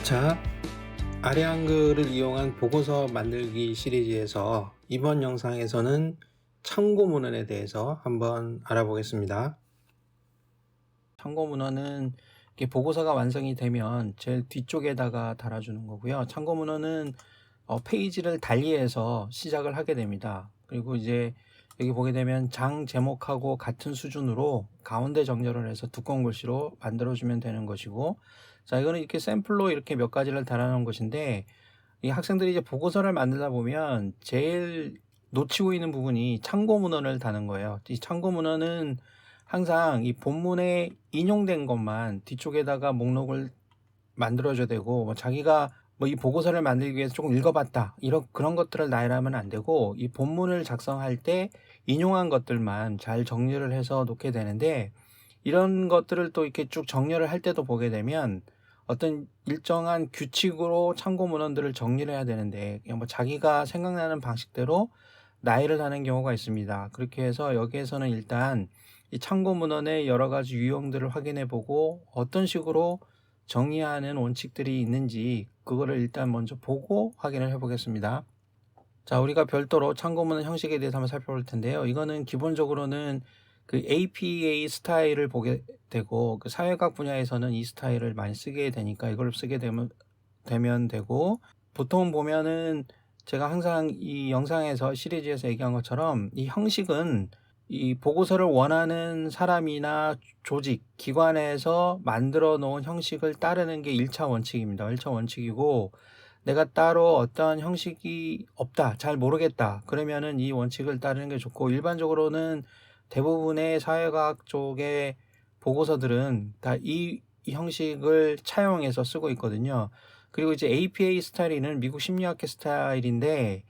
자, 아래 한글을 이용한 보고서 만들기 시리즈에서 이번 영상에서는 참고 문헌에 대해서 한번 알아보겠습니다. 참고 문헌은 이렇게 보고서가 완성이 되면 제일 뒤쪽에다가 달아주는 거고요. 참고 문헌은 페이지를 달리해서 시작을 하게 됩니다. 그리고 이제 여기 보게 되면 장 제목하고 같은 수준으로 가운데 정렬을 해서 두꺼운 글씨로 만들어주면 되는 것이고, 자, 이거는 이렇게 샘플로 이렇게 몇 가지를 달아놓은 것인데, 이 학생들이 이제 보고서를 만들다 보면 제일 놓치고 있는 부분이 참고 문헌을 다는 거예요. 이 참고 문헌은 항상 이 본문에 인용된 것만 뒤쪽에다가 목록을 만들어줘야 되고, 뭐 자기가 뭐 이 보고서를 만들기 위해서 조금 읽어봤다 이런 그런 것들을 나열하면 안 되고, 이 본문을 작성할 때 인용한 것들만 잘 정리를 해서 놓게 되는데, 이런 것들을 또 이렇게 쭉 정리를 할 때도 보게 되면 어떤 일정한 규칙으로 참고 문헌들을 정리를 해야 되는데, 그냥 뭐 자기가 생각나는 방식대로 나열을 하는 경우가 있습니다. 그렇게 해서 여기에서는 일단 이 참고 문헌의 여러 가지 유형들을 확인해 보고 어떤 식으로 정의하는 원칙들이 있는지 그거를 일단 먼저 보고 확인을 해 보겠습니다. 자, 우리가 별도로 참고 문헌 형식에 대해서 한번 살펴볼 텐데요. 이거는 기본적으로는 그 APA 스타일을 보게 되고, 그 사회학 분야에서는 이 스타일을 많이 쓰게 되니까 이걸 쓰게 되면 되고, 보통 보면은 제가 항상 이 영상에서 시리즈에서 얘기한 것처럼 이 형식은 이 보고서를 원하는 사람이나 조직, 기관에서 만들어 놓은 형식을 따르는 게 1차 원칙입니다. 1차 원칙이고, 내가 따로 어떤 형식이 없다, 잘 모르겠다, 그러면은 이 원칙을 따르는 게 좋고, 일반적으로는 대부분의 사회과학 쪽의 보고서들은 다 이 형식을 차용해서 쓰고 있거든요. 그리고 이제 APA 스타일은 미국 심리학회 스타일인데,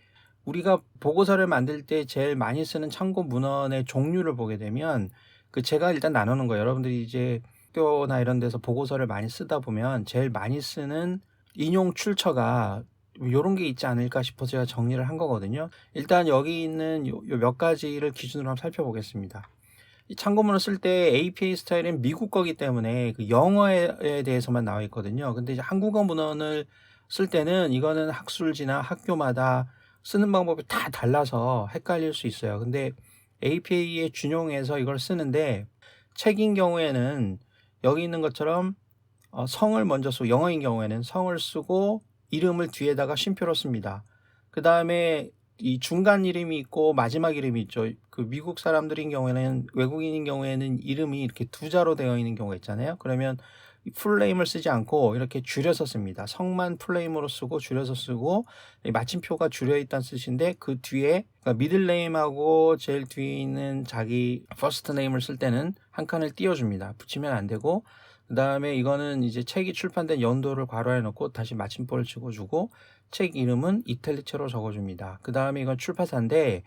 우리가 보고서를 만들 때 제일 많이 쓰는 참고 문헌의 종류를 보게 되면, 그 제가 일단 나누는 거예요. 여러분들이 이제 학교나 이런 데서 보고서를 많이 쓰다 보면 제일 많이 쓰는 인용 출처가 요런 게 있지 않을까 싶어서 제가 정리를 한 거거든요. 일단 여기 있는 요 몇 가지를 기준으로 한번 살펴보겠습니다. 이 참고문을 쓸 때 APA 스타일은 미국 거기 때문에 그 영어에 대해서만 나와 있거든요. 근데 이제 한국어 문헌을 쓸 때는 이거는 학술지나 학교마다 쓰는 방법이 다 달라서 헷갈릴 수 있어요. 근데 APA에 준용해서 이걸 쓰는데, 책인 경우에는 여기 있는 것처럼 성을 먼저 쓰고, 영어인 경우에는 성을 쓰고 이름을 뒤에다가 쉼표로 씁니다. 그 다음에 이 중간 이름이 있고 마지막 이름이 있죠. 그 미국 사람들인 경우에는, 외국인인 경우에는 이름이 이렇게 두 자로 되어 있는 경우가 있잖아요. 그러면 풀네임을 쓰지 않고 이렇게 줄여서 씁니다. 성만 풀네임으로 쓰고 줄여서 쓰고, 마침표가 줄여 있다는 뜻인데, 그 뒤에 그러니까 미들네임하고 제일 뒤에 있는 자기 퍼스트 네임을 쓸 때는 한 칸을 띄워줍니다. 붙이면 안 되고, 그 다음에 이거는 이제 책이 출판된 연도를 괄호해 놓고 다시 마침표를 찍어주고, 책 이름은 이탈리체로 적어줍니다. 그 다음에 이건 출판사인데,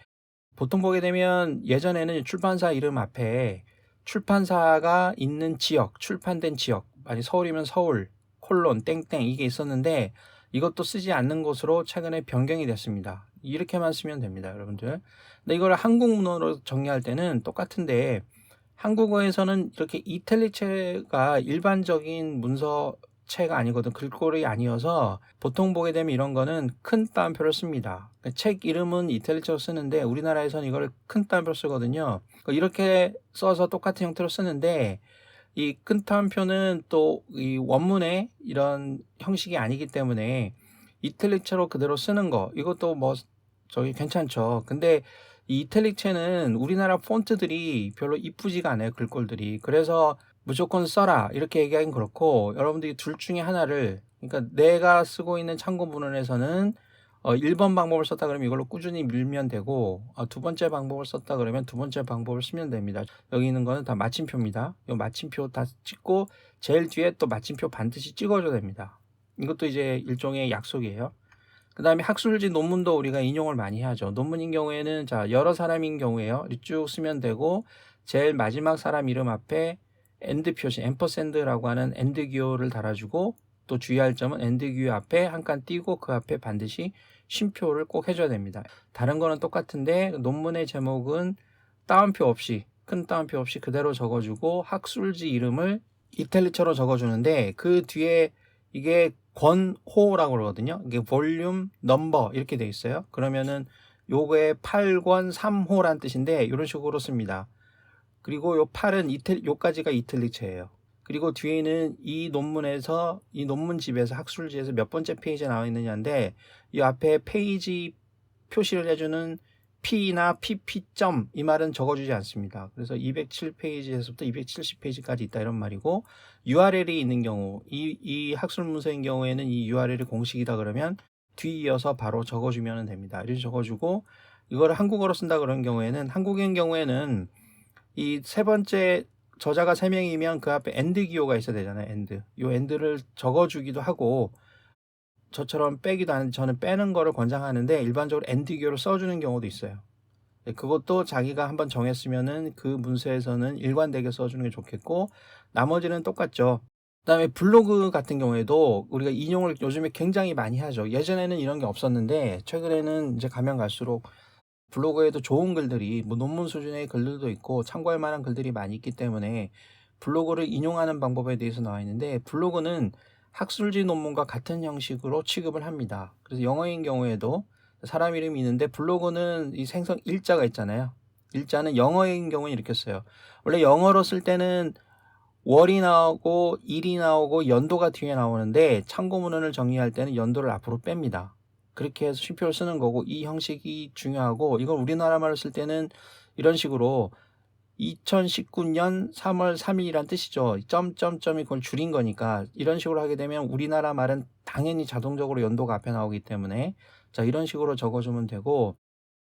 보통 보게 되면 예전에는 출판사 이름 앞에 출판사가 있는 지역, 출판된 지역, 아니 서울이면 서울, 콜론, 땡땡 이게 있었는데, 이것도 쓰지 않는 것으로 최근에 변경이 됐습니다. 이렇게만 쓰면 됩니다, 여러분들. 근데 이걸 한국 문헌으로 정리할 때는 똑같은데, 한국어에서는 이렇게 이탈리체가 일반적인 문서체가 아니거든. 글꼴이 아니어서 보통 보게 되면 이런 거는 큰 따옴표를 씁니다. 책 이름은 이탈리체로 쓰는데 우리나라에서는 이걸 큰 따옴표로 쓰거든요. 이렇게 써서 똑같은 형태로 쓰는데, 이 큰 따옴표는 또 이 원문의 이런 형식이 아니기 때문에 이탈리체로 그대로 쓰는 거, 이것도 뭐 저기 괜찮죠. 근데 이 이탈릭체는 우리나라 폰트들이 별로 이쁘지가 않아요, 글꼴들이. 그래서 무조건 써라 이렇게 얘기하긴 그렇고, 여러분들이 둘 중에 하나를, 그러니까 내가 쓰고 있는 참고 문헌에서는 1번 방법을 썼다 그러면 이걸로 꾸준히 밀면 되고, 두 번째 방법을 썼다 그러면 두 번째 방법을 쓰면 됩니다. 여기 있는 거는 다 마침표입니다. 이 마침표 다 찍고 제일 뒤에 또 마침표 반드시 찍어줘야 됩니다. 이것도 이제 일종의 약속이에요. 그 다음에 학술지 논문도 우리가 인용을 많이 하죠. 논문인 경우에는 자, 여러 사람인 경우에요. 쭉 쓰면 되고, 제일 마지막 사람 이름 앞에 엔드 표시, 앰퍼샌드라고 하는 엔드 기호를 달아주고, 또 주의할 점은 엔드 기호 앞에 한 칸 띄고 그 앞에 반드시 쉼표를 꼭 해줘야 됩니다. 다른 거는 똑같은데, 논문의 제목은 따옴표 없이, 큰 따옴표 없이 그대로 적어주고, 학술지 이름을 이탈리처로 적어주는데, 그 뒤에 이게 권호라고 그러거든요. 이게 볼륨 넘버 이렇게 돼 있어요. 그러면은 요거에 8권 3호란 뜻인데 이런 식으로 씁니다. 그리고 요 8은 요까지가 이틀리체예요. 그리고 뒤에는 이 논문에서 이 논문집에서 학술지에서 몇 번째 페이지에 나와 있느냐인데 이 앞에 페이지 표시를 해주는 P나 PP.점 이 말은 적어주지 않습니다. 그래서 207페이지에서부터 270페이지까지 있다 이런 말이고 URL이 있는 경우 이 학술 문서인 경우에는 이 URL이 공식이다 그러면 뒤이어서 바로 적어주면 됩니다. 이렇게 적어주고 이거를 한국어로 쓴다 그런 경우에는 한국인 경우에는 이 세 번째 저자가 3명이면 그 앞에 엔드 기호가 있어야 되잖아요. 엔드. 요 엔드를 적어주기도 하고 저처럼 빼기도 하는데 저는 빼는 거를 권장하는데 일반적으로 엔드 기호를 써주는 경우도 있어요. 그것도 자기가 한번 정했으면은 그 문서에서는 일관되게 써주는 게 좋겠고 나머지는 똑같죠. 그다음에 블로그 같은 경우에도 우리가 인용을 요즘에 굉장히 많이 하죠. 예전에는 이런 게 없었는데 최근에는 이제 가면 갈수록 블로그에도 좋은 글들이 뭐 논문 수준의 글들도 있고 참고할 만한 글들이 많이 있기 때문에 블로그를 인용하는 방법에 대해서 나와 있는데 블로그는 학술지 논문과 같은 형식으로 취급을 합니다. 그래서 영어인 경우에도 사람 이름이 있는데 블로그는 이 생성 일자가 있잖아요. 일자는 영어인 경우는 이렇게 써요. 원래 영어로 쓸 때는 월이 나오고 일이 나오고 연도가 뒤에 나오는데 참고문헌을 정리할 때는 연도를 앞으로 뺍니다. 그렇게 해서 쉼표를 쓰는 거고 이 형식이 중요하고 이걸 우리나라 말로 쓸 때는 이런 식으로 2019년 3월 3일이란 뜻이죠. 점점점이 그걸 줄인 거니까 이런 식으로 하게 되면 우리나라 말은 당연히 자동적으로 연도가 앞에 나오기 때문에 자 이런 식으로 적어주면 되고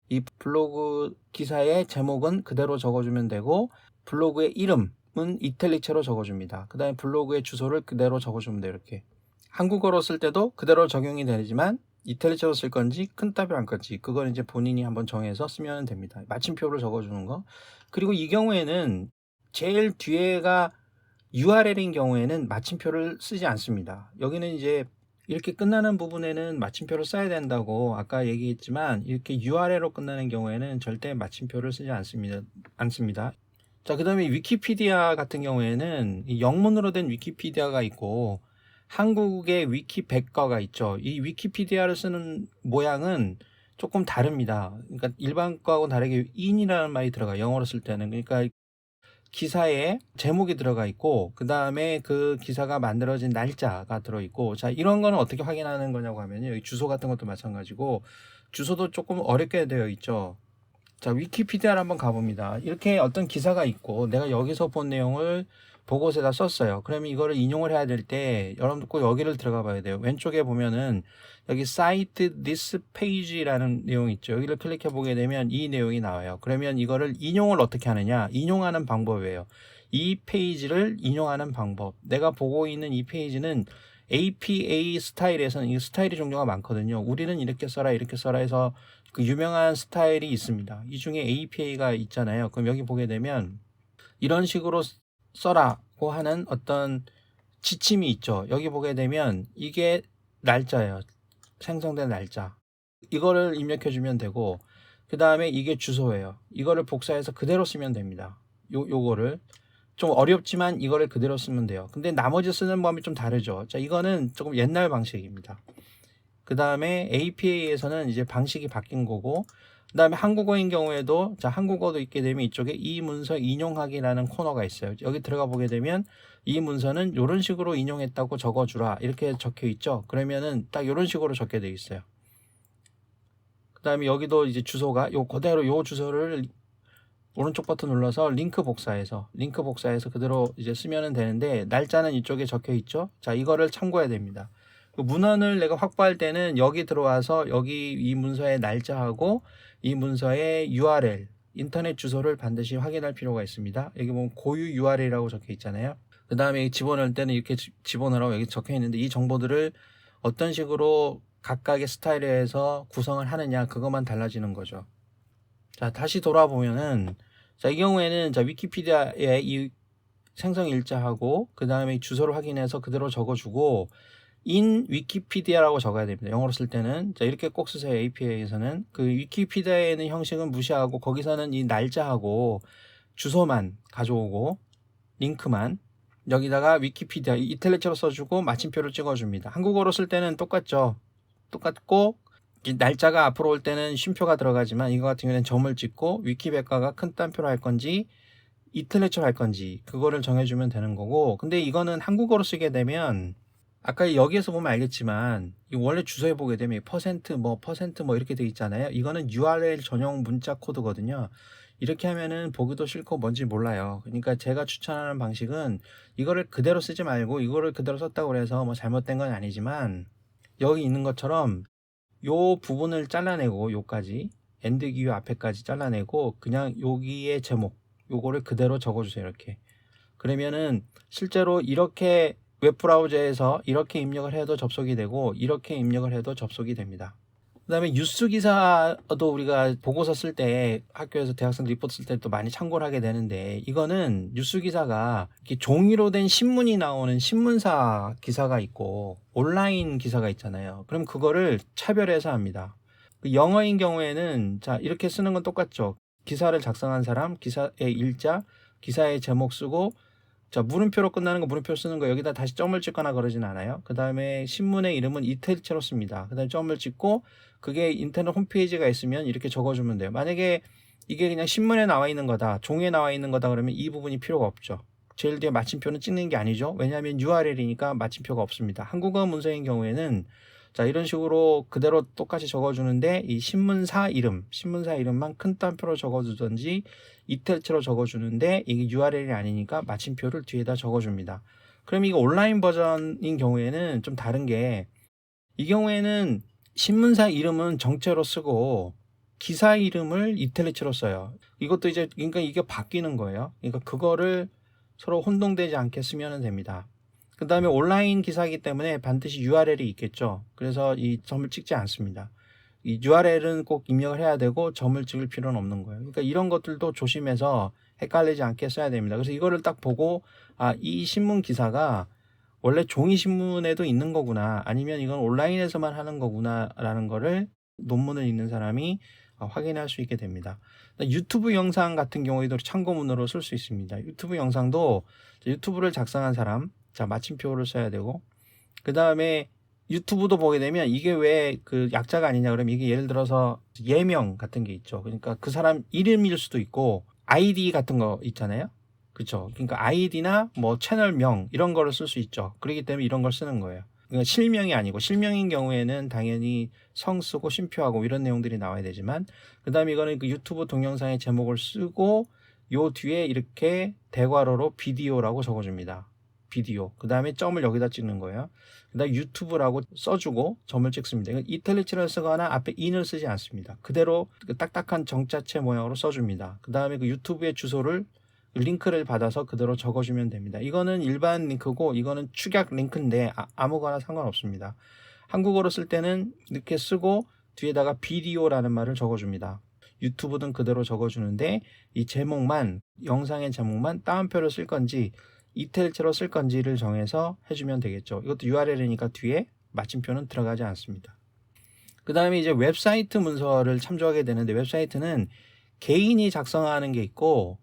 이 블로그 기사의 제목은 그대로 적어주면 되고 블로그의 이름은 이탈리체로 적어줍니다. 그 다음에 블로그의 주소를 그대로 적어주면 돼요. 이렇게 한국어로 쓸 때도 그대로 적용이 되지만 이탈리체로 쓸 건지 큰따비로 할 건지 그건 이제 본인이 한번 정해서 쓰면 됩니다. 마침표를 적어주는 거. 그리고 이 경우에는 제일 뒤에가 URL인 경우에는 마침표를 쓰지 않습니다. 여기는 이제 이렇게 끝나는 부분에는 마침표를 써야 된다고 아까 얘기했지만 이렇게 URL로 끝나는 경우에는 절대 마침표를 쓰지 않습니다. 자, 그 다음에 위키피디아 같은 경우에는 이 영문으로 된 위키피디아가 있고 한국의 위키백과가 있죠. 이 위키피디아를 쓰는 모양은 조금 다릅니다. 그러니까 일반 거하고 다르게 in이라는 말이 들어가요. 영어로 쓸 때는. 그러니까 기사에 제목이 들어가 있고 그 다음에 그 기사가 만들어진 날짜가 들어있고 자 이런 거는 어떻게 확인하는 거냐고 하면요. 여기 주소 같은 것도 마찬가지고 주소도 조금 어렵게 되어 있죠. 자 위키피디아를 한번 가봅니다. 이렇게 어떤 기사가 있고 내가 여기서 본 내용을 보고서에다 썼어요. 그러면 이거를 인용을 해야 될 때 여러분들 꼭 여기를 들어가 봐야 돼요. 왼쪽에 보면은 여기 cite this page라는 내용이 있죠. 여기를 클릭해 보게 되면 이 내용이 나와요. 그러면 이거를 인용을 어떻게 하느냐? 인용하는 방법이에요. 이 페이지를 인용하는 방법. 내가 보고 있는 이 페이지는 APA 스타일에서는 이 스타일이 종류가 많거든요. 우리는 이렇게 써라 이렇게 써라 해서 그 유명한 스타일이 있습니다. 이 중에 APA가 있잖아요. 그럼 여기 보게 되면 이런 식으로 써라고 하는 어떤 지침이 있죠. 여기 보게 되면 이게 날짜예요. 생성된 날짜. 이거를 입력해 주면 되고 그 다음에 이게 주소예요. 이거를 복사해서 그대로 쓰면 됩니다. 요거를 좀 어렵지만 이거를 그대로 쓰면 돼요. 근데 나머지 쓰는 법이 좀 다르죠. 자, 이거는 조금 옛날 방식입니다. 그 다음에 APA에서는 이제 방식이 바뀐 거고 그 다음에 한국어인 경우에도 자 한국어도 있게 되면 이쪽에 이 문서 인용하기라는 코너가 있어요. 여기 들어가 보게 되면 이 문서는 이런 식으로 인용했다고 적어주라 이렇게 적혀 있죠. 그러면은 딱 이런 식으로 적게 돼 있어요. 그 다음에 여기도 이제 주소가 요 그대로 요 주소를 오른쪽 버튼 눌러서 링크 복사해서 그대로 이제 쓰면 되는데 날짜는 이쪽에 적혀 있죠. 자 이거를 참고해야 됩니다. 그 문헌을 내가 확보할 때는 여기 들어와서 여기 이 문서의 날짜하고 이 문서의 URL 인터넷 주소를 반드시 확인할 필요가 있습니다. 여기 보면 고유 URL이라고 적혀 있잖아요. 그 다음에 집어넣을 때는 이렇게 집어넣으라고 여기 적혀 있는데 이 정보들을 어떤 식으로 각각의 스타일에 해서 구성을 하느냐 그것만 달라지는 거죠. 자 다시 돌아보면은 자 이 경우에는 자 위키피디아에 이 생성 일자하고 그 다음에 주소를 확인해서 그대로 적어주고 in 위키피디아라고 적어야 됩니다. 영어로 쓸 때는 자 이렇게 꼭 쓰세요. APA에서는 그 위키피디아에 있는 형식은 무시하고 거기서는 이 날짜하고 주소만 가져오고 링크만 여기다가 위키피디아 이탈리아로 써주고 마침표를 찍어줍니다. 한국어로 쓸 때는 똑같죠. 똑같고 날짜가 앞으로 올 때는 쉼표가 들어가지만 이거 같은 경우는 점을 찍고 위키백과가 큰 따옴표로 할 건지 이탈리아로 할 건지 그거를 정해주면 되는 거고, 근데 이거는 한국어로 쓰게 되면 아까 여기에서 보면 알겠지만 원래 주소에 보게 되면 퍼센트 뭐 이렇게 돼 있잖아요. 이거는 URL 전용 문자 코드거든요. 이렇게 하면은 보기도 싫고 뭔지 몰라요. 그러니까 제가 추천하는 방식은 이거를 그대로 쓰지 말고, 이거를 그대로 썼다고 해서 뭐 잘못된 건 아니지만 여기 있는 것처럼 요 부분을 잘라내고 요까지 엔드 기호 앞에까지 잘라내고 그냥 여기에 제목 요거를 그대로 적어주세요. 이렇게 그러면은 실제로 이렇게 웹브라우저에서 이렇게 입력을 해도 접속이 되고 이렇게 입력을 해도 접속이 됩니다. 그 다음에 뉴스 기사도 우리가 보고서 쓸 때 학교에서 대학생 리포트 쓸 때 또 많이 참고를 하게 되는데, 이거는 뉴스 기사가 이렇게 종이로 된 신문이 나오는 신문사 기사가 있고 온라인 기사가 있잖아요. 그럼 그거를 차별해서 합니다. 영어인 경우에는 자 이렇게 쓰는 건 똑같죠. 기사를 작성한 사람, 기사의 일자, 기사의 제목 쓰고, 자 물음표로 끝나는 거 물음표 쓰는 거 여기다 다시 점을 찍거나 그러진 않아요. 그 다음에 신문의 이름은 이태리체로 씁니다. 그 다음에 점을 찍고 그게 인터넷 홈페이지가 있으면 이렇게 적어주면 돼요. 만약에 이게 그냥 신문에 나와 있는 거다, 종이에 나와 있는 거다 그러면 이 부분이 필요가 없죠. 제일 뒤에 마침표는 찍는 게 아니죠. 왜냐하면 URL이니까 마침표가 없습니다. 한국어 문서인 경우에는 자 이런 식으로 그대로 똑같이 적어주는데 이 신문사 이름만 큰 따옴표로 적어주든지 이탈체로 적어주는데 이게 URL이 아니니까 마침표를 뒤에다 적어줍니다. 그럼 이거 온라인 버전인 경우에는 좀 다른 게, 이 경우에는 신문사 이름은 정체로 쓰고 기사 이름을 이탈리아로 써요. 이것도 이제 그러니까 이게 바뀌는 거예요. 그러니까 그거를 서로 혼동되지 않게 쓰면 됩니다. 그 다음에 온라인 기사이기 때문에 반드시 URL이 있겠죠. 그래서 이 점을 찍지 않습니다. 이 URL은 꼭 입력을 해야 되고 점을 찍을 필요는 없는 거예요. 그러니까 이런 것들도 조심해서 헷갈리지 않게 써야 됩니다. 그래서 이거를 딱 보고 아, 이 신문 기사가 원래 종이 신문에도 있는 거구나, 아니면 이건 온라인에서만 하는 거구나 라는 거를 논문을 읽는 사람이 확인할 수 있게 됩니다. 유튜브 영상 같은 경우에도 참고문으로 쓸 수 있습니다. 유튜브 영상도 유튜브를 작성한 사람, 자 마침표를 써야 되고, 그 다음에 유튜브도 보게 되면 이게 왜 그 약자가 아니냐 그러면 이게 예를 들어서 예명 같은 게 있죠. 그러니까 그 사람 이름일 수도 있고 아이디 같은 거 있잖아요. 그렇죠. 그러니까 아이디나 뭐 채널명 이런 거를 쓸 수 있죠. 그렇기 때문에 이런 걸 쓰는 거예요. 그러니까 실명이 아니고, 실명인 경우에는 당연히 성 쓰고 쉼표하고 이런 내용들이 나와야 되지만, 그 다음에 이거는 그 유튜브 동영상의 제목을 쓰고 요 뒤에 이렇게 대괄호로 비디오라고 적어줍니다. 비디오. 그 다음에 점을 여기다 찍는 거예요. 그 다음에 유튜브라고 써주고 점을 찍습니다. 이탈리아를 쓰거나 앞에 인을 쓰지 않습니다. 그대로 그 딱딱한 정자체 모양으로 써줍니다. 그 다음에 그 유튜브의 주소를 링크를 받아서 그대로 적어주면 됩니다. 이거는 일반 링크고 이거는 축약 링크인데 아무거나 상관없습니다. 한국어로 쓸 때는 이렇게 쓰고 뒤에다가 비디오라는 말을 적어줍니다. 유튜브는 그대로 적어주는데 이 제목만, 영상의 제목만 따옴표로 쓸 건지 이탈체로 쓸 건지를 정해서 해주면 되겠죠. 이것도 URL이니까 뒤에 마침표는 들어가지 않습니다. 그 다음에 이제 웹사이트 문서를 참조하게 되는데, 웹사이트는 개인이 작성하는 게 있고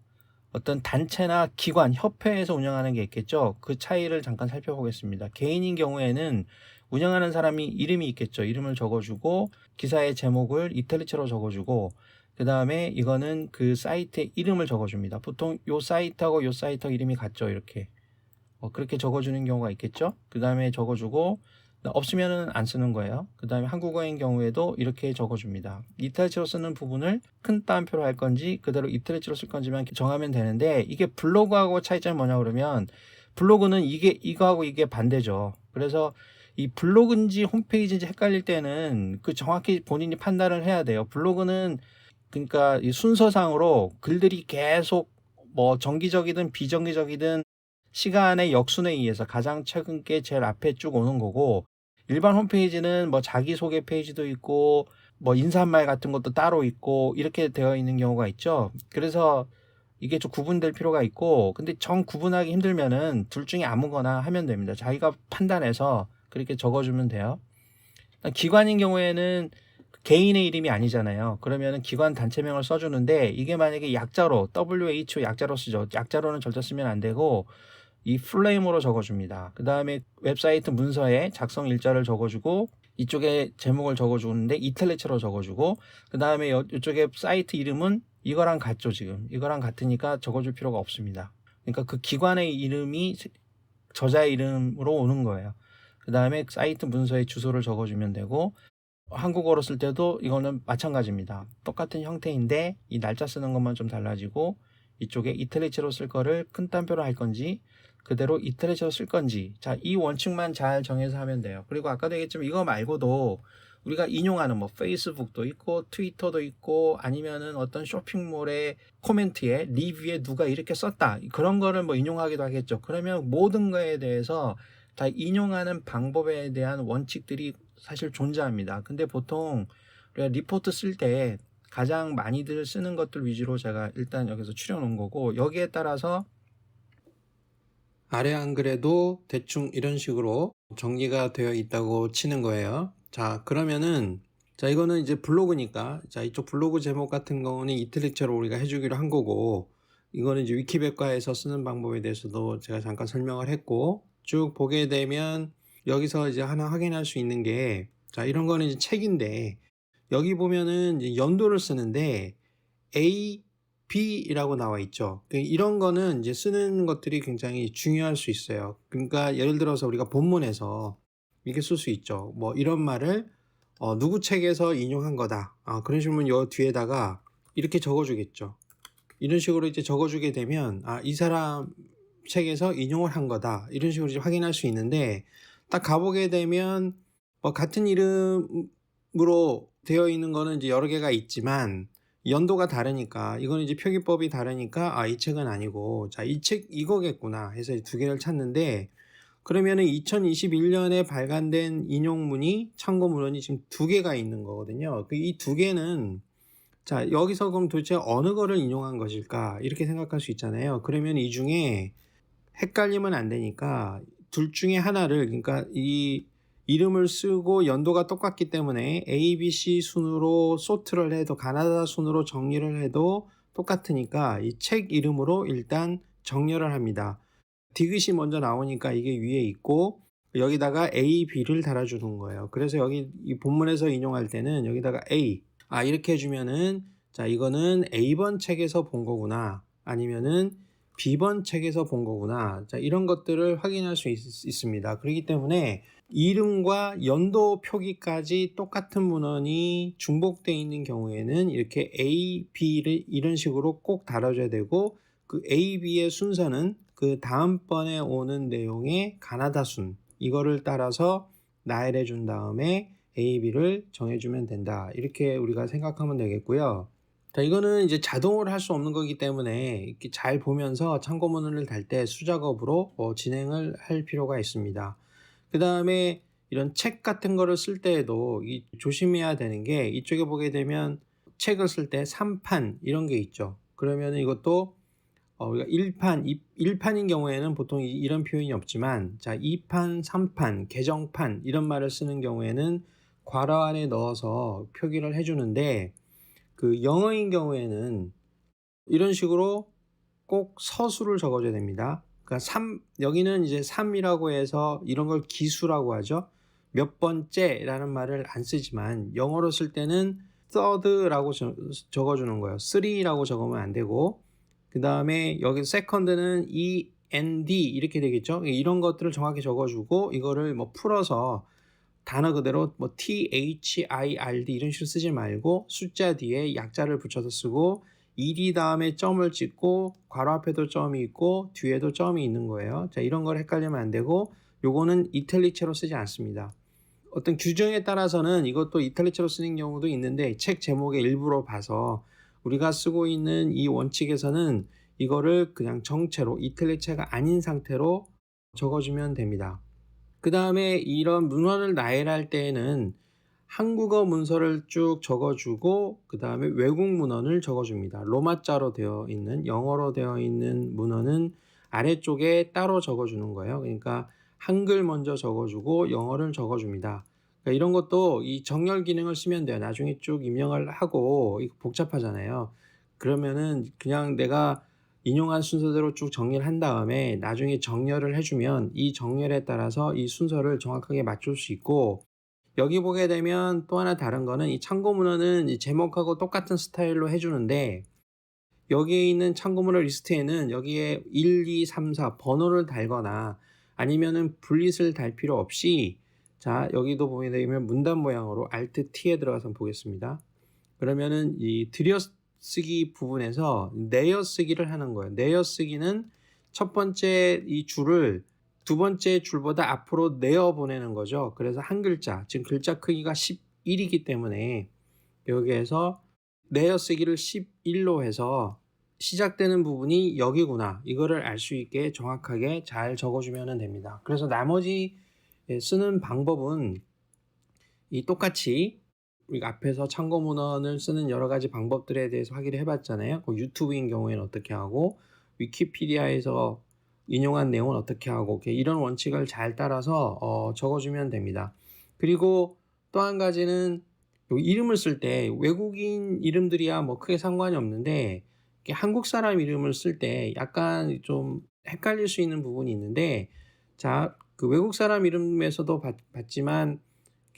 어떤 단체나 기관, 협회에서 운영하는 게 있겠죠. 그 차이를 잠깐 살펴보겠습니다. 개인인 경우에는 운영하는 사람이 이름이 있겠죠. 이름을 적어주고 기사의 제목을 이탈리아로 적어주고, 그 다음에 이거는 그 사이트의 이름을 적어줍니다. 보통 요 사이트하고 요 사이트 이름이 같죠. 이렇게 그렇게 적어주는 경우가 있겠죠. 그 다음에 적어주고 없으면은 안 쓰는 거예요. 그 다음에 한국어인 경우에도 이렇게 적어줍니다. 이탈리아로 쓰는 부분을 큰 따옴표로 할 건지 그대로 이탈리아로 쓸 건지만 정하면 되는데, 이게 블로그하고 차이점이 뭐냐 그러면 블로그는 이거하고 이게 반대죠. 그래서 이 블로그인지 홈페이지인지 헷갈릴 때는 그 정확히 본인이 판단을 해야 돼요. 블로그는 그러니까 이 순서상으로 글들이 계속 뭐 정기적이든 비정기적이든 시간의 역순에 의해서 가장 최근 게 제일 앞에 쭉 오는 거고, 일반 홈페이지는 뭐 자기소개 페이지도 있고 뭐 인사말 같은 것도 따로 있고 이렇게 되어 있는 경우가 있죠. 그래서 이게 좀 구분될 필요가 있고, 근데 정 구분하기 힘들면은 둘 중에 아무거나 하면 됩니다. 자기가 판단해서 그렇게 적어주면 돼요. 기관인 경우에는 개인의 이름이 아니잖아요. 그러면은 기관 단체명을 써주는데, 이게 만약에 약자로 WHO 약자로 쓰죠. 약자로는 절대 쓰면 안 되고 이 플레임으로 적어줍니다. 그 다음에 웹사이트 문서에 작성 일자를 적어주고 이쪽에 제목을 적어주는데 이탈리아로 적어주고 그 다음에 이쪽에 사이트 이름은 이거랑 같죠. 지금 이거랑 같으니까 적어줄 필요가 없습니다. 그러니까 그 기관의 이름이 저자의 이름으로 오는 거예요. 그 다음에 사이트 문서에 주소를 적어주면 되고 한국어로 쓸 때도 이거는 마찬가지입니다. 똑같은 형태인데 이 날짜 쓰는 것만 좀 달라지고 이쪽에 이탈리아로 쓸 거를 큰 따옴표로 할 건지 그대로 이탈리아로 쓸 건지 자, 이 원칙만 잘 정해서 하면 돼요. 그리고 아까도 얘기했지만 이거 말고도 우리가 인용하는 뭐 페이스북도 있고 트위터도 있고 아니면은 어떤 쇼핑몰의 코멘트에 리뷰에 누가 이렇게 썼다 그런 거를 뭐 인용하기도 하겠죠. 그러면 모든 거에 대해서 다 인용하는 방법에 대한 원칙들이 사실 존재합니다. 근데 보통 우리가 리포트 쓸 때 가장 많이들 쓰는 것들 위주로 제가 일단 여기서 추려놓은 거고 여기에 따라서 아래 한글에도 대충 이런 식으로 정리가 되어 있다고 치는 거예요. 자, 그러면은 자, 이거는 이제 블로그니까 자, 이쪽 블로그 제목 같은 경우는 이탈리아로 우리가 해주기로 한 거고 이거는 이제 위키백과에서 쓰는 방법에 대해서도 제가 잠깐 설명을 했고 쭉 보게 되면 여기서 이제 하나 확인할 수 있는 게 자, 이런 거는 이제 책인데 여기 보면은 이제 연도를 쓰는데 A, B라고 나와 있죠. 이런 거는 이제 쓰는 것들이 굉장히 중요할 수 있어요. 그러니까 예를 들어서 우리가 본문에서 이렇게 쓸 수 있죠. 뭐 이런 말을 누구 책에서 인용한 거다. 그런 식으로 요 뒤에다가 이렇게 적어주겠죠. 이런 식으로 이제 적어주게 되면 이 사람 책에서 인용을 한 거다. 이런 식으로 이제 확인할 수 있는데 딱 가보게 되면 같은 이름으로 되어 있는 거는 이제 여러 개가 있지만 연도가 다르니까 이거는 이제 표기법이 다르니까 이 책은 아니고 자, 이 책 이거겠구나 해서 두 개를 찾는데 그러면은 2021년에 발간된 인용문이 참고 문헌이 지금 두 개가 있는 거거든요. 이 두 개는 자, 여기서 그럼 도대체 어느 거를 인용한 것일까 이렇게 생각할 수 있잖아요. 그러면 이 중에 헷갈리면 안 되니까 둘 중에 하나를 그러니까 이 이름을 쓰고 연도가 똑같기 때문에 A, B, C 순으로 소트를 해도 가나다 순으로 정리를 해도 똑같으니까 이 책 이름으로 일단 정렬을 합니다. 디귿이 먼저 나오니까 이게 위에 있고 여기다가 A, B를 달아주는 거예요. 그래서 여기 이 본문에서 인용할 때는 여기다가 A 이렇게 해주면은 자, 이거는 A번 책에서 본 거구나 아니면은 B번 책에서 본 거구나. 자, 이런 것들을 확인할 수 있습니다. 그렇기 때문에 이름과 연도 표기까지 똑같은 문헌이 중복되어 있는 경우에는 이렇게 A, B를 이런 식으로 꼭 달아줘야 되고 그 A, B의 순서는 그 다음번에 오는 내용의 가나다 순 이거를 따라서 나열해 준 다음에 A, B를 정해주면 된다. 이렇게 우리가 생각하면 되겠고요. 자, 이거는 이제 자동으로 할 수 없는 거기 때문에 이렇게 잘 보면서 참고문헌을 달 때 수작업으로 진행을 할 필요가 있습니다. 그 다음에 이런 책 같은 거를 쓸 때에도 조심해야 되는 게 이쪽에 보게 되면 책을 쓸 때 3판 이런 게 있죠. 그러면 이것도 우리가 1판인 경우에는 보통 이런 표현이 없지만 자, 2판, 3판, 개정판 이런 말을 쓰는 경우에는 괄호 안에 넣어서 표기를 해주는데 그 영어인 경우에는 이런 식으로 꼭 서술을 적어줘야 됩니다. 그러니까 여기는 이제 3이라고 해서 이런 걸 기수라고 하죠. 몇 번째라는 말을 안 쓰지만 영어로 쓸 때는 third라고 적어주는 거예요. 3라고 적으면 안 되고 그 다음에 여기 second는 END 이렇게 되겠죠. 이런 것들을 정확히 적어주고 이거를 뭐 풀어서 단어 그대로 뭐 THIRD 이런 식으로 쓰지 말고 숫자 뒤에 약자를 붙여서 쓰고 ED 다음에 점을 찍고 괄호 앞에도 점이 있고 뒤에도 점이 있는 거예요. 자, 이런 걸 헷갈리면 안 되고 요거는 이탈리아로 쓰지 않습니다. 어떤 규정에 따라서는 이것도 이탈리아로 쓰는 경우도 있는데 책 제목의 일부로 봐서 우리가 쓰고 있는 이 원칙에서는 이거를 그냥 정체로 이탈리아가 아닌 상태로 적어주면 됩니다. 그 다음에 이런 문헌을 나열할 때에는 한국어 문서를 쭉 적어주고 그 다음에 외국 문헌을 적어줍니다. 로마자로 되어 있는 영어로 되어 있는 문헌은 아래쪽에 따로 적어주는 거예요. 그러니까 한글 먼저 적어주고 영어를 적어줍니다. 그러니까 이런 것도 이 정렬 기능을 쓰면 돼요. 나중에 쭉 임명을 하고 이거 복잡하잖아요. 그러면은 그냥 내가 인용한 순서대로 쭉 정리를 한 다음에 나중에 정렬을 해주면 이 정렬에 따라서 이 순서를 정확하게 맞출 수 있고, 여기 보게 되면 또 하나 다른 거는 이 참고문헌은 이 제목하고 똑같은 스타일로 해주는데, 여기에 있는 참고문헌 리스트에는 여기에 1, 2, 3, 4 번호를 달거나 아니면은 분릿을 달 필요 없이, 자 여기도 보게 되면 문단 모양으로 Alt T에 들어가서 한번 보겠습니다. 그러면은 이 들여쓰기 부분에서 내어쓰기를 하는 거예요. 내어쓰기는 첫 번째 이 줄을 두 번째 줄보다 앞으로 내어 보내는 거죠. 그래서 한 글자, 지금 글자 크기가 11이기 때문에 여기에서 내어쓰기를 11로 해서 시작되는 부분이 여기구나, 이거를 알 수 있게 정확하게 잘 적어주면 됩니다. 그래서 나머지 쓰는 방법은 이 똑같이 우리가 앞에서 참고문헌을 쓰는 여러 가지 방법들에 대해서 확인을 해봤잖아요. 유튜브인 경우에는 어떻게 하고, 위키피디아에서 인용한 내용은 어떻게 하고, 이런 원칙을 잘 따라서 적어주면 됩니다. 그리고 또 한 가지는 이름을 쓸 때 외국인 이름들이야 뭐 크게 상관이 없는데, 한국 사람 이름을 쓸 때 약간 좀 헷갈릴 수 있는 부분이 있는데, 자, 그 외국 사람 이름에서도 봤지만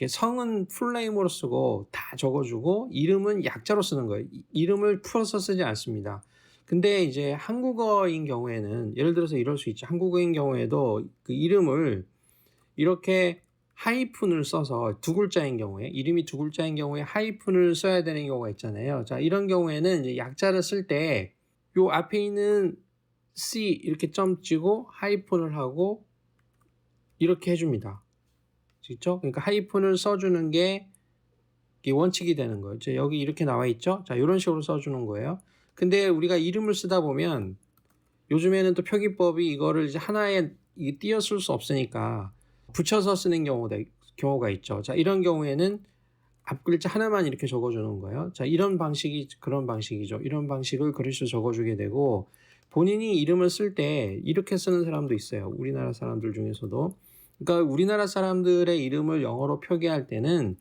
성은 풀네임으로 쓰고 다 적어주고 이름은 약자로 쓰는 거예요. 이름을 풀어서 쓰지 않습니다. 근데 이제 한국어인 경우에는 예를 들어서 이럴 수 있죠. 한국어인 경우에도 그 이름을 이렇게 하이픈을 써서 두 글자인 경우에, 이름이 두 글자인 경우에 하이픈을 써야 되는 경우가 있잖아요. 자, 이런 경우에는 이제 약자를 쓸 때 요 앞에 있는 C 이렇게 점 찍고 하이픈을 하고 이렇게 해줍니다. 그렇죠? 그러니까 하이픈을 써주는 게 원칙이 되는 거예요. 여기 이렇게 나와 있죠? 자, 이런 식으로 써주는 거예요. 근데 우리가 이름을 쓰다 보면 요즘에는 또 표기법이 이거를 이제 하나에 띄어 쓸 수 없으니까 붙여서 쓰는 경우가 있죠. 자, 이런 경우에는 앞 글자 하나만 이렇게 적어주는 거예요. 자, 이런 방식이 그런 방식이죠. 이런 방식을 글씨로 적어주게 되고, 본인이 이름을 쓸 때 이렇게 쓰는 사람도 있어요. 우리나라 사람들 중에서도. 그러니까 우리나라 사람들의 이름을 영어로 표기할 때는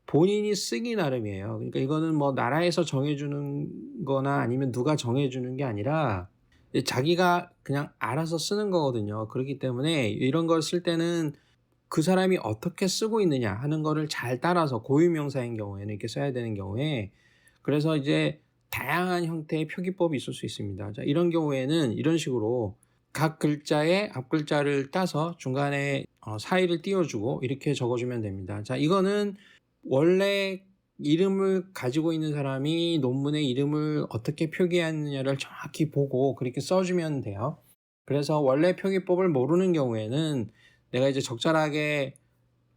본인이 쓰기 나름이에요. 그러니까 이거는 뭐 나라에서 정해주는 거나 아니면 누가 정해주는 게 아니라 자기가 그냥 알아서 쓰는 거거든요. 그렇기 때문에 이런 걸 쓸 때는 그 사람이 어떻게 쓰고 있느냐 하는 거를 잘 따라서, 고유명사인 경우에는 이렇게 써야 되는 경우에, 그래서 이제 다양한 형태의 표기법이 있을 수 있습니다. 자, 이런 경우에는 이런 식으로 각 글자의 앞 글자를 따서 중간에 사이를 띄워주고 이렇게 적어주면 됩니다. 자, 이거는 원래 이름을 가지고 있는 사람이 논문의 이름을 어떻게 표기하느냐를 정확히 보고 그렇게 써주면 돼요. 그래서 원래 표기법을 모르는 경우에는 내가 이제 적절하게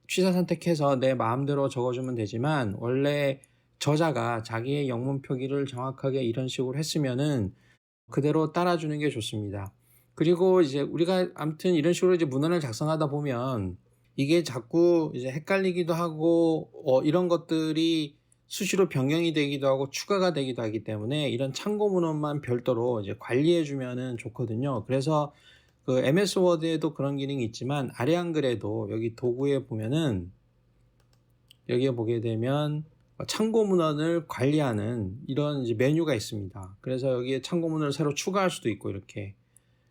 취사 선택해서 내 마음대로 적어주면 되지만, 원래 저자가 자기의 영문 표기를 정확하게 이런 식으로 했으면은 그대로 따라주는 게 좋습니다. 그리고 이제 우리가 아무튼 이런 식으로 이제 문헌을 작성하다 보면 이게 자꾸 이제 헷갈리기도 하고 이런 것들이 수시로 변경이 되기도 하고 추가가 되기도 하기 때문에 이런 참고 문헌만 별도로 이제 관리해 주면은 좋거든요. 그래서 그 MS 워드에도 그런 기능이 있지만 아래 한글에도 여기 도구에 보면은, 여기에 보게 되면 참고 문헌을 관리하는 이런 이제 메뉴가 있습니다. 그래서 여기에 참고 문헌을 새로 추가할 수도 있고, 이렇게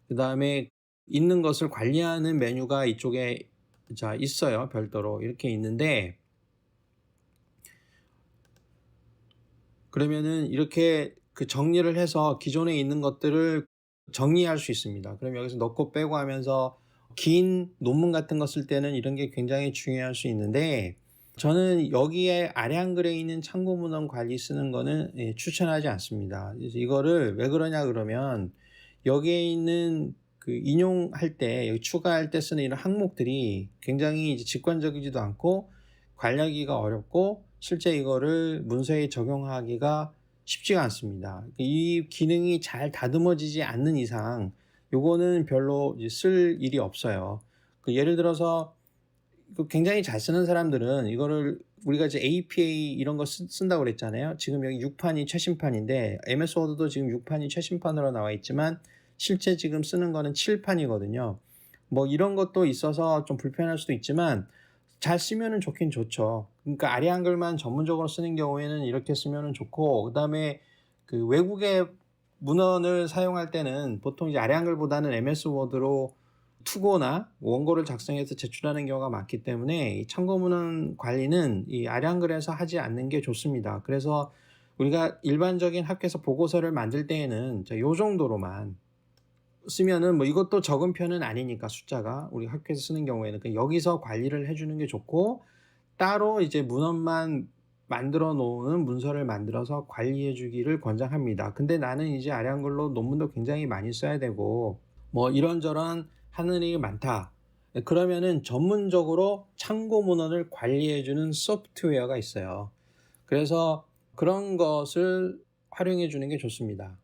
그 다음에 있는 것을 관리하는 메뉴가 이쪽에 자 있어요. 별도로 이렇게 있는데, 그러면은 이렇게 그 정리를 해서 기존에 있는 것들을 정리할 수 있습니다. 그럼 여기서 넣고 빼고 하면서 긴 논문 같은 거 쓸 때는 이런 게 굉장히 중요할 수 있는데, 저는 여기에 아래 한글에 있는 참고 문헌 관리 쓰는 거는 추천하지 않습니다. 이거를 왜 그러냐 그러면, 여기에 있는 그 인용할 때, 여기 추가할 때 쓰는 이런 항목들이 굉장히 이제 직관적이지도 않고 관리하기가 어렵고 실제 이거를 문서에 적용하기가 쉽지가 않습니다. 이 기능이 잘 다듬어지지 않는 이상 요거는 별로 이제 쓸 일이 없어요. 예를 들어서 굉장히 잘 쓰는 사람들은 이거를, 우리가 이제 APA 이런 거 쓴다고 그랬잖아요. 지금 여기 6판이 최신판인데 MS 워드도 지금 6판이 최신판으로 나와 있지만 실제 지금 쓰는 거는 7판이거든요. 뭐 이런 것도 있어서 좀 불편할 수도 있지만 잘 쓰면은 좋긴 좋죠. 그러니까 아래 한글만 전문적으로 쓰는 경우에는 이렇게 쓰면은 좋고, 그다음에 그 외국에 문헌을 사용할 때는 보통 이제 아량글보다는 MS 워드로 투고나 원고를 작성해서 제출하는 경우가 많기 때문에 이 참고 문헌 관리는 이 아량글에서 하지 않는 게 좋습니다. 그래서 우리가 일반적인 학교에서 보고서를 만들 때에는 요 정도로만 쓰면은 뭐 이것도 적은 편은 아니니까 숫자가 우리 학교에서 쓰는 경우에는 여기서 관리를 해주는 게 좋고, 따로 이제 문헌만 만들어 놓은 문서를 만들어서 관리해 주기를 권장합니다. 근데 나는 이제 아량글로 논문도 굉장히 많이 써야 되고 뭐 이런저런 하는 일이 많다. 그러면은 전문적으로 참고 문헌을 관리해 주는 소프트웨어가 있어요. 그래서 그런 것을 활용해 주는 게 좋습니다.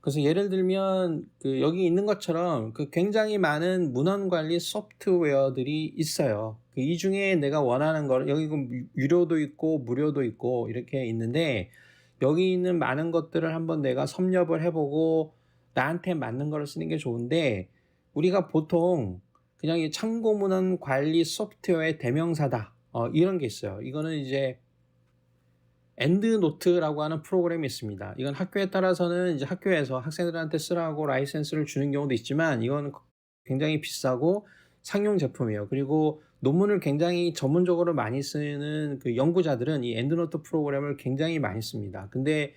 그래서 예를 들면 여기 있는 것처럼 굉장히 많은 문헌 관리 소프트웨어들이 있어요. 이 중에 내가 원하는 걸, 여기 유료도 있고 무료도 있고 이렇게 있는데, 여기 있는 많은 것들을 한번 내가 섭렵을 해보고 나한테 맞는 걸 쓰는 게 좋은데, 우리가 보통 그냥 이 참고 문헌 관리 소프트웨어의 대명사다, 이런 게 있어요. 이거는 이제 엔드노트라고 하는 프로그램이 있습니다. 이건 학교에 따라서는 이제 학교에서 학생들한테 쓰라고 라이센스를 주는 경우도 있지만, 이건 굉장히 비싸고 상용 제품이에요. 그리고 논문을 굉장히 전문적으로 많이 쓰는 연구자들은 이 엔드노트 프로그램을 굉장히 많이 씁니다. 근데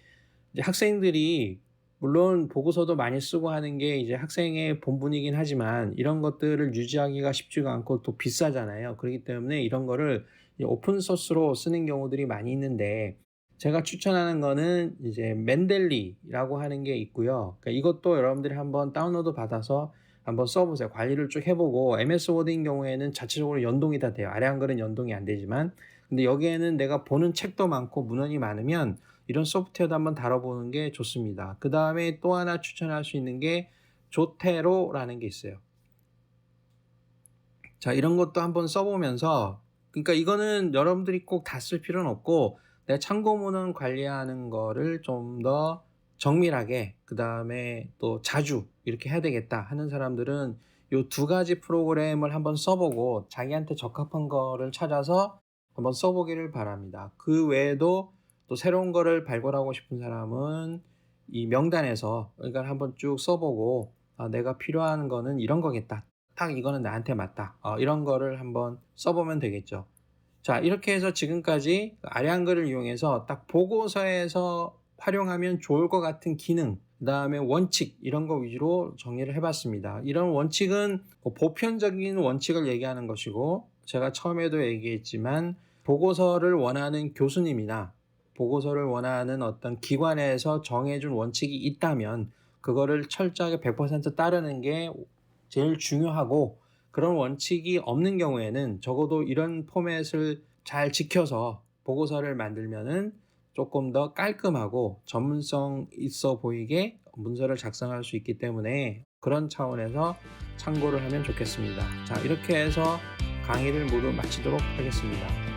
이제 학생들이 물론 보고서도 많이 쓰고 하는 게 이제 학생의 본분이긴 하지만, 이런 것들을 유지하기가 쉽지가 않고 또 비싸잖아요. 그렇기 때문에 이런 거를 오픈 소스로 쓰는 경우들이 많이 있는데, 제가 추천하는 거는 이제 맨델리라고 하는 게 있고요. 그러니까 이것도 여러분들이 한번 다운로드 받아서 한번 써보세요. 관리를 쭉 해보고, MS 워드인 경우에는 자체적으로 연동이 다 돼요. 아량글은 연동이 안 되지만, 근데 여기에는 내가 보는 책도 많고 문헌이 많으면 이런 소프트웨어도 한번 다뤄보는 게 좋습니다. 그 다음에 또 하나 추천할 수 있는 게 조테로라는 게 있어요. 자, 이런 것도 한번 써보면서, 그러니까 이거는 여러분들이 꼭 다 쓸 필요는 없고, 내 참고문헌 관리하는 거를 좀 더 정밀하게, 그 다음에 또 자주 이렇게 해야 되겠다 하는 사람들은 요 두 가지 프로그램을 한번 써보고 자기한테 적합한 거를 찾아서 한번 써보기를 바랍니다. 그 외에도 또 새로운 거를 발굴하고 싶은 사람은 이 명단에서 이걸 한번 쭉 써보고, 내가 필요한 거는 이런 거겠다, 딱 이거는 나한테 맞다, 이런 거를 한번 써보면 되겠죠. 자, 이렇게 해서 지금까지 아량글을 이용해서 딱 보고서에서 활용하면 좋을 것 같은 기능, 그 다음에 원칙, 이런 거 위주로 정리를 해봤습니다. 이런 원칙은 보편적인 원칙을 얘기하는 것이고, 제가 처음에도 얘기했지만 보고서를 원하는 교수님이나 보고서를 원하는 어떤 기관에서 정해준 원칙이 있다면 그거를 철저하게 100% 따르는 게 제일 중요하고, 그런 원칙이 없는 경우에는 적어도 이런 포맷을 잘 지켜서 보고서를 만들면은 조금 더 깔끔하고 전문성 있어 보이게 문서를 작성할 수 있기 때문에, 그런 차원에서 참고를 하면 좋겠습니다. 자, 이렇게 해서 강의를 모두 마치도록 하겠습니다.